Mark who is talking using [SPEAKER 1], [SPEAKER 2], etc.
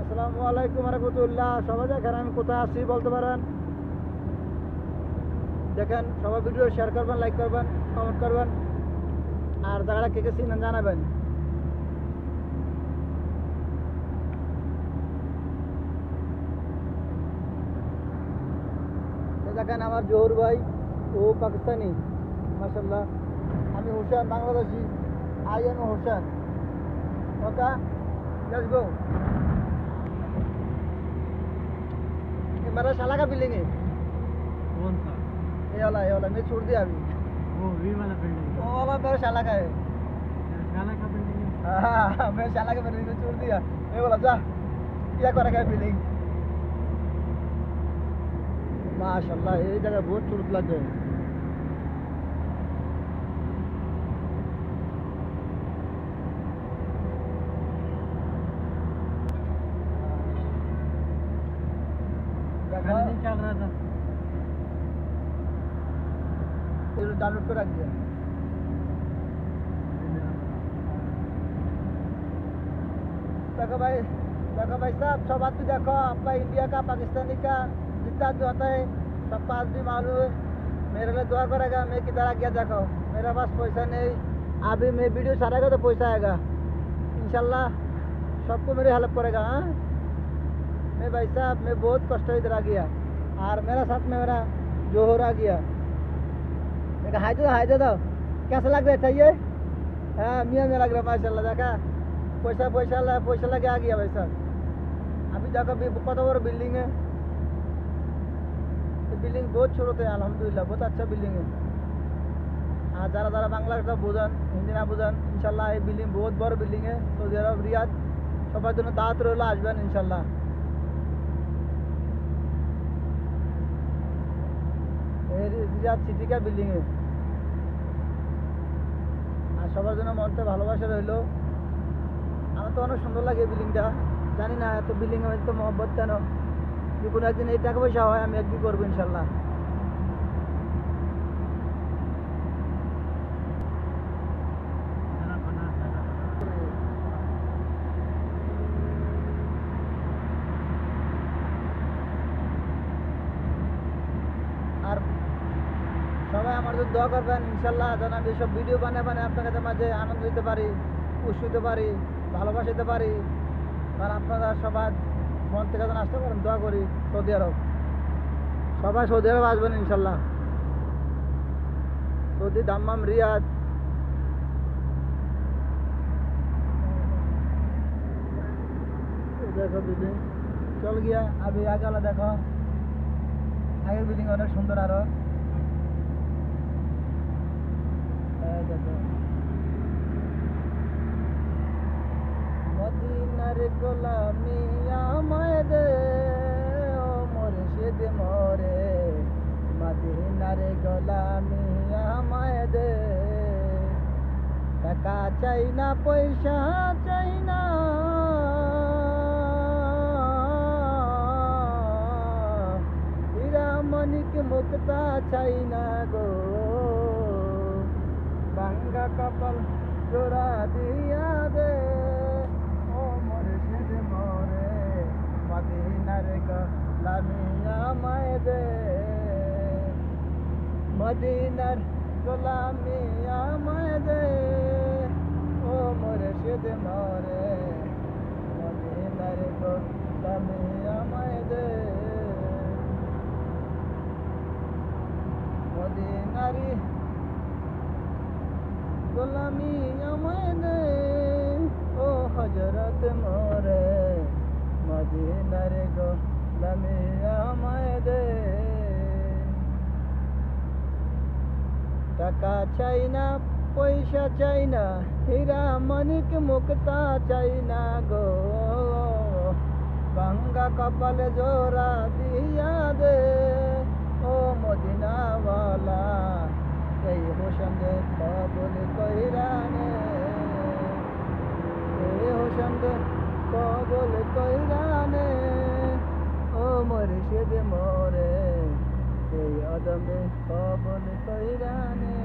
[SPEAKER 1] আসসালামু আলাইকুম রহমতুল্লাহ। সবাই দেখেন আমি কোথায় আছি বলতে পারেন? দেখেন সবাই ভিডিও শেয়ার করবেন, লাইক করবেন, কমেন্ট করবেন, আর জায়গাটা কে কে চিনেন জানাবেন। দেখেন আমার জোহর ভাই, ও পাকিস্তানি, মাশাল্লাহ। আমি Hossain, Bangladeshi. I am Hossain. Okay, let's go. ये मेरा शाला का बिल्डिंग है।
[SPEAKER 2] कौन सा?
[SPEAKER 1] ये वाला मैं छोड़ दिया अभी।
[SPEAKER 2] वो वी वाला बिल्डिंग
[SPEAKER 1] वो वाला मेरा शाला का है।
[SPEAKER 2] शाला का बिल्डिंग है।
[SPEAKER 1] हाँ, मैं शाला का बिल्डिंग में छोड़ दिया। मैं बोला जा क्या करेगा बिल्डिंग। माशाल्लाह ये जगह बहुत खूबसूरत लग गए।
[SPEAKER 2] पहले नहीं चल रहा था।
[SPEAKER 1] डाउनलोड पे रख दिया। देखो भाई साहब, सब आदमी देखो, आपका इंडिया का, पाकिस्तानी का, जितना आदमी होता है सबका आदमी मालूम है। मेरे लिए दुआ करेगा। मैं किधर आ गया देखो, मेरे पास पैसा नहीं। अभी मैं वीडियो चलाएगा तो पैसा आएगा इंशाल्लाह। सबको मेरी हेल्प करेगा। हाँ, मैं भाई साहब, मैं बहुत कष्ट इधर आ गया, और मेरा साथ में मेरा जोहर आ गया। मैं कहा हाय दे दो, कैसा लग रहा है? चाहिए? हाँ, मियाँ मियाँ लग रहा है माशाल्लाह। देखा पैसा लगे आ गया भाई साहब। अभी देखो कत बड़ बिल्डिंग है। ये बिल्डिंग बहुत छोट है अल्हम्दुलिल्लाह, बहुत अच्छा बिल्डिंग है। আর যারা যারা বাংলা বোঝেন, হিন্দি না বোঝেন, ইনশাল্লাহ এই বিল্ডিং বহুত বড় বিল্ডিং है সৌদি আরব রিয়াদ। সবার জন্য দাওয়াত রইল, আসবেন ইনশাল্লাহ। এই রিয়াদ সিটি का বিল্ডিং है। আর সবার জন্য মনতে ভালোবাসা রইল। আমার তো অনেক সুন্দর লাগে এই বিল্ডিংটা। জানি না এত বিল্ডিং এর তো মহব্বত কেন। যদি কোনো একদিন এই টাকা পয়সা হয় আমি একদিন করবো ইনশাল্লাহ। আর সবাই আমার জন্য দোয়া করবেন ইনশাল্লাহ, যেন আমি এসব ভিডিও বানিয়ে আপনাদের মাঝে আনন্দ দিতে পারি, খুশি দিতে পারি, ভালোবাসা দিতে পারি। কারণ আপনারা সবাই মন থেকে যেন আসতে পারেন, দোয়া করি। সৌদি আরব সবাই সৌদি আরব আসবেন ইনশাল্লাহ। সৌদি দাম্মাম রিয়াদ। देखो बिल्डिंग चल गया। अभी आगे वाला देखो, आगे बिल्डिंग অনেক সুন্দর। আরো দেখো মদিনার গোলামি আমায় দে, ও মুর্শিদ মোরে, মদিনার গোলামি আমায় দে। টাকা চাই না, পয়সা চাই না, হীরা মানিক মুক্তা চাই না গো। ভাঙ্গা কপাল জোড়া দিয়া দে, ও মুর্শিদ মোরে, মদিনার গোলামি আমায় দে, মদিনার গোলামি আমায় দে, ও মুর্শিদ মোরে, মদিনার গোলামি আমায় দে, মদিনারি গোলামি আমায় দে, ও হযরত মোরে, মদিনার গোলামি আমায় দে। টাকা চাই না, পয়সা চাই না, হীরা মানিক মুক্তা চাই না গো। ভাঙ্গা কপালে জোড়া দিয়া দে, ও মদিনাওয়ালা, এই হোসেন রে কবুল কইরা নে, এই হোসেন রে কবুল কইরা নে, ও মুর্শিদ মোরে, এই আদমে কবুল কইরা নে।